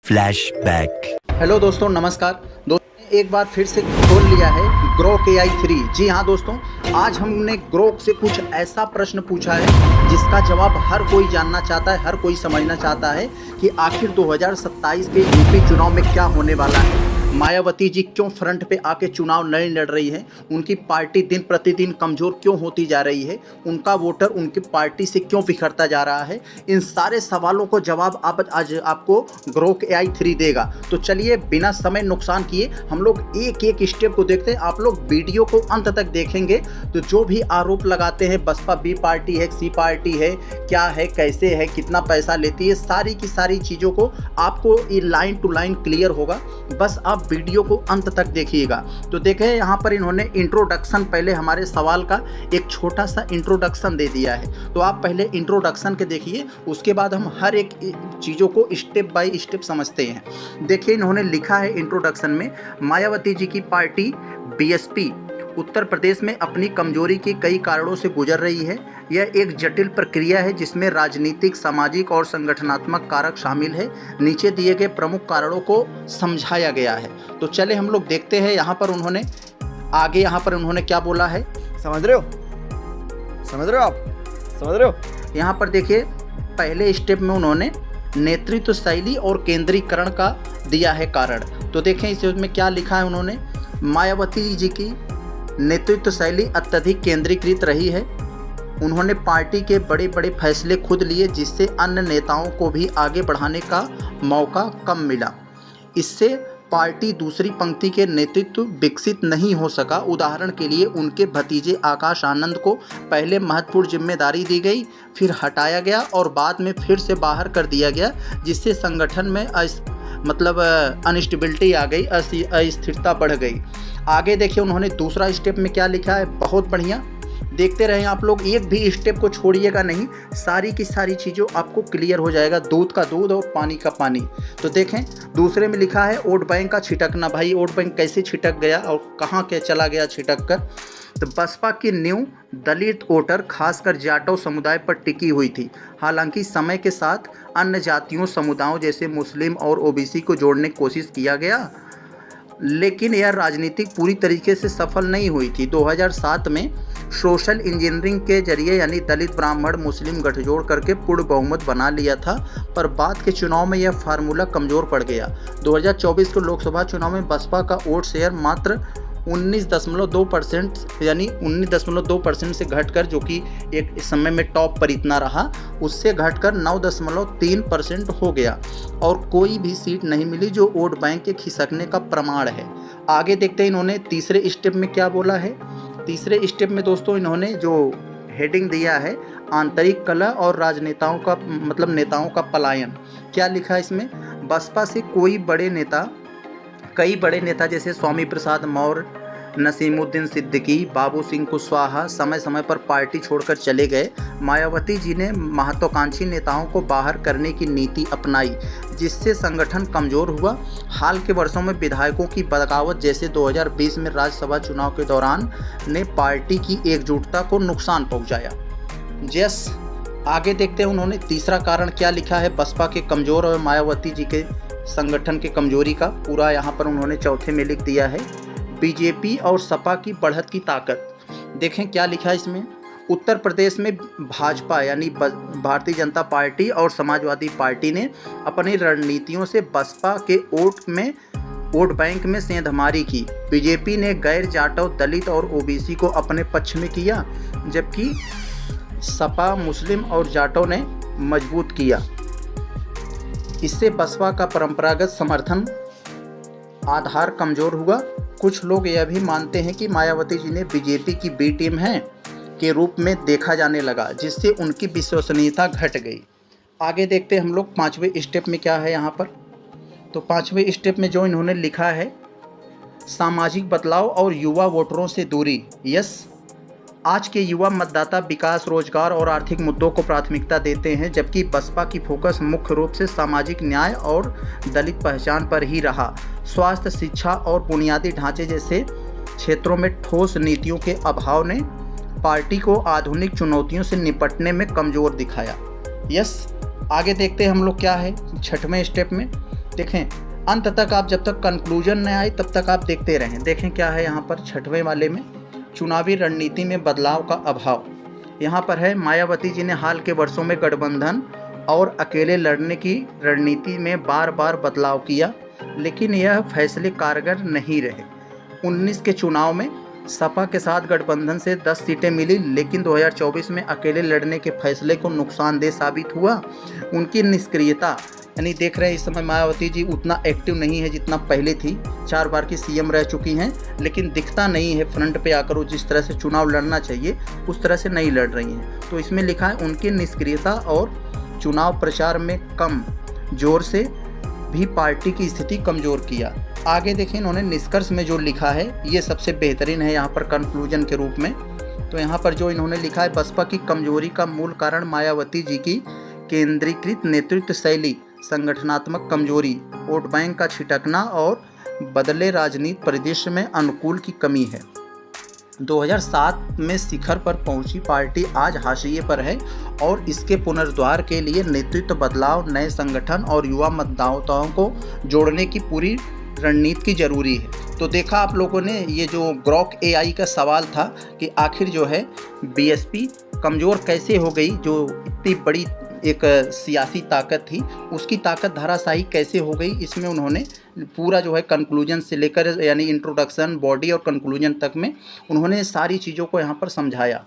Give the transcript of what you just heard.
Flashback. Hello दोस्तों, नमस्कार दोस्तों। एक बार फिर से खोल लिया है ग्रोक AI 3। जी हाँ दोस्तों, आज हमने ग्रोक से कुछ ऐसा प्रश्न पूछा है जिसका जवाब हर कोई जानना चाहता है, हर कोई समझना चाहता है कि आखिर 2027 के यूपी चुनाव में क्या होने वाला है। मायावती जी क्यों फ्रंट पे आके चुनाव नहीं लड़ रही है, उनकी पार्टी दिन प्रतिदिन कमज़ोर क्यों होती जा रही है, उनका वोटर उनकी पार्टी से क्यों बिखरता जा रहा है। इन सारे सवालों को जवाब आज आपको ग्रोक AI 3 देगा। तो चलिए बिना समय नुकसान किए हम लोग एक एक स्टेप को देखते हैं। आप लोग वीडियो को अंत तक देखेंगे तो जो भी आरोप लगाते हैं बसपा बी पार्टी है, सी पार्टी है, क्या है, कैसे है, कितना पैसा लेती है, सारी की सारी चीज़ों को आपको ये लाइन टू लाइन क्लियर होगा। बस आप वीडियो को अंत तक देखिएगा। तो देखें यहाँ पर इन्होंने इंट्रोडक्शन, पहले हमारे सवाल का एक छोटा सा इंट्रोडक्शन दे दिया है। तो आप पहले इंट्रोडक्शन के देखिए, उसके बाद हम हर एक चीज़ों को स्टेप बाय स्टेप समझते हैं। देखिए इन्होंने लिखा है इंट्रोडक्शन में, मायावती जी की पार्टी BSP उत्तर प्रदेश में अपनी कमजोरी के कई कारणों से गुजर रही है। यह एक जटिल प्रक्रिया है जिसमें राजनीतिक, सामाजिक और संगठनात्मक कारक शामिल है। नीचे दिए गए प्रमुख कारणों को समझाया गया है। तो चले हम लोग देखते हैं यहाँ पर उन्होंने आगे क्या बोला है। समझ रहे हो आप समझ रहे हो। यहाँ पर देखिए पहले स्टेप में उन्होंने नेतृत्व शैली और केंद्रीकरण का दिया है कारण। तो देखें इसमें क्या लिखा है उन्होंने, मायावती जी की नेतृत्व शैली अत्यधिक केंद्रीकृत रही है। उन्होंने पार्टी के बड़े बड़े फैसले खुद लिए जिससे अन्य नेताओं को भी आगे बढ़ाने का मौका कम मिला। इससे पार्टी दूसरी पंक्ति के नेतृत्व विकसित नहीं हो सका। उदाहरण के लिए उनके भतीजे आकाश आनंद को पहले महत्वपूर्ण जिम्मेदारी दी गई, फिर हटाया गया और बाद में फिर से बाहर कर दिया गया, जिससे संगठन में अनस्टेबिलिटी आ गई, अस्थिरता बढ़ गई। आगे देखिए उन्होंने दूसरा स्टेप में क्या लिखा है, बहुत बढ़िया देखते रहें आप लोग, एक भी स्टेप को छोड़िएगा नहीं, सारी की सारी चीज़ों आपको क्लियर हो जाएगा, दूध का दूध और पानी का पानी। तो देखें दूसरे में लिखा है वोट बैंक का छिटकना। भाई वोट बैंक कैसे छिटक गया और कहाँ के चला गया छिटक कर। तो बसपा की नींव दलित वोटर खासकर जाटव समुदाय पर टिकी हुई थी। हालांकि समय के साथ अन्य जातियों समुदायों जैसे मुस्लिम और OBC को जोड़ने की कोशिश किया गया, लेकिन यह राजनीतिक पूरी तरीके से सफल नहीं हुई थी। 2007 में सोशल इंजीनियरिंग के जरिए यानी दलित ब्राह्मण मुस्लिम गठजोड़ करके पूर्ण बहुमत बना लिया था, पर बाद के चुनाव में यह फार्मूला कमज़ोर पड़ गया। 2024 के लोकसभा चुनाव में बसपा का वोट शेयर मात्र 19.2% यानी 19.2% से घटकर, जो कि एक समय में टॉप पर इतना रहा, उससे घटकर 9.3% हो गया और कोई भी सीट नहीं मिली, जो वोट बैंक के खिसकने का प्रमाण है। आगे देखते हैं इन्होंने तीसरे स्टेप में क्या बोला है। तीसरे स्टेप में दोस्तों इन्होंने जो हेडिंग दिया है, आंतरिक कलह और राजनेताओं का नेताओं का पलायन। क्या लिखा है इसमें, बसपा से कई बड़े नेता जैसे स्वामी प्रसाद मौर्य, नसीमुद्दीन सिद्दीकी, बाबू सिंह कुशवाहा समय समय पर पार्टी छोड़कर चले गए। मायावती जी ने महत्वाकांक्षी नेताओं को बाहर करने की नीति अपनाई, जिससे संगठन कमज़ोर हुआ। हाल के वर्षों में विधायकों की बगावत जैसे 2020 में राज्यसभा चुनाव के दौरान ने पार्टी की एकजुटता को नुकसान पहुंचाया। आगे देखते हैं उन्होंने तीसरा कारण क्या लिखा है बसपा के कमज़ोर और मायावती जी के संगठन के कमजोरी का। पूरा यहाँ पर उन्होंने चौथे में लिख दिया है, बीजेपी और सपा की बढ़त की ताकत। देखें क्या लिखा है इसमें, उत्तर प्रदेश में भाजपा यानी भारतीय जनता पार्टी और समाजवादी पार्टी ने अपनी रणनीतियों से बसपा के वोट बैंक में सेंधमारी की। बीजेपी ने गैर जाटव, दलित और OBC को अपने पक्ष में किया, जबकि सपा मुस्लिम और जाटव ने मजबूत किया। इससे बसपा का परंपरागत समर्थन आधार कमजोर हुआ। कुछ लोग यह भी मानते हैं कि मायावती जी ने बीजेपी की बी टीम है के रूप में देखा जाने लगा, जिससे उनकी विश्वसनीयता घट गई। आगे देखते हैं हम लोग पांचवें स्टेप में क्या है यहाँ पर। तो पांचवें स्टेप में जो इन्होंने लिखा है, सामाजिक बदलाव और युवा वोटरों से दूरी। आज के युवा मतदाता विकास, रोजगार और आर्थिक मुद्दों को प्राथमिकता देते हैं, जबकि बसपा की फोकस मुख्य रूप से सामाजिक न्याय और दलित पहचान पर ही रहा। स्वास्थ्य, शिक्षा और बुनियादी ढांचे जैसे क्षेत्रों में ठोस नीतियों के अभाव ने पार्टी को आधुनिक चुनौतियों से निपटने में कमज़ोर दिखाया। आगे देखते हैं हम लोग क्या है छठवें स्टेप में। देखें अंत तक, आप जब तक कंक्लूजन न आए तब तक आप देखते रहें। देखें क्या है यहाँ पर 6वें वाले में, चुनावी रणनीति में बदलाव का अभाव। यहाँ पर है मायावती जी ने हाल के वर्षों में गठबंधन और अकेले लड़ने की रणनीति में बार बार बदलाव किया, लेकिन यह फैसले कारगर नहीं रहे। 19 के चुनाव में सपा के साथ गठबंधन से 10 सीटें मिली, लेकिन 2024 में अकेले लड़ने के फैसले को नुकसानदेह साबित हुआ। उनकी निष्क्रियता, यानी देख रहे हैं इस समय मायावती जी उतना एक्टिव नहीं है जितना पहले थी। 4 बार की सीएम रह चुकी हैं, लेकिन दिखता नहीं है फ्रंट पे आकर वो जिस तरह से चुनाव लड़ना चाहिए उस तरह से नहीं लड़ रही हैं। तो इसमें लिखा है उनकी निष्क्रियता और चुनाव प्रचार में कम जोर से भी पार्टी की स्थिति कमज़ोर किया। आगे देखें इन्होंने निष्कर्ष में जो लिखा है ये सबसे बेहतरीन है यहाँ पर कंक्लूजन के रूप में। तो यहाँ पर जो इन्होंने लिखा है, बसपा की कमजोरी का मूल कारण मायावती जी की केंद्रीकृत नेतृत्व शैली, संगठनात्मक कमजोरी, वोट बैंक का छिटकना और बदले राजनीति परिदृश्य में अनुकूल की कमी है। 2007 में शिखर पर पहुंची पार्टी आज हाशिए पर है और इसके पुनरुद्धार के लिए नेतृत्व बदलाव, नए संगठन और युवा मतदाताओं को जोड़ने की पूरी रणनीति की जरूरी है। तो देखा आप लोगों ने, ये जो ग्रॉक एआई का सवाल था कि आखिर जो है बीएसपी कमज़ोर कैसे हो गई, जो इतनी बड़ी एक सियासी ताकत थी उसकी ताकत धराशायी कैसे हो गई, इसमें उन्होंने पूरा जो है कंक्लूजन से लेकर यानी इंट्रोडक्शन, बॉडी और कंक्लूजन तक में उन्होंने सारी चीज़ों को यहाँ पर समझाया।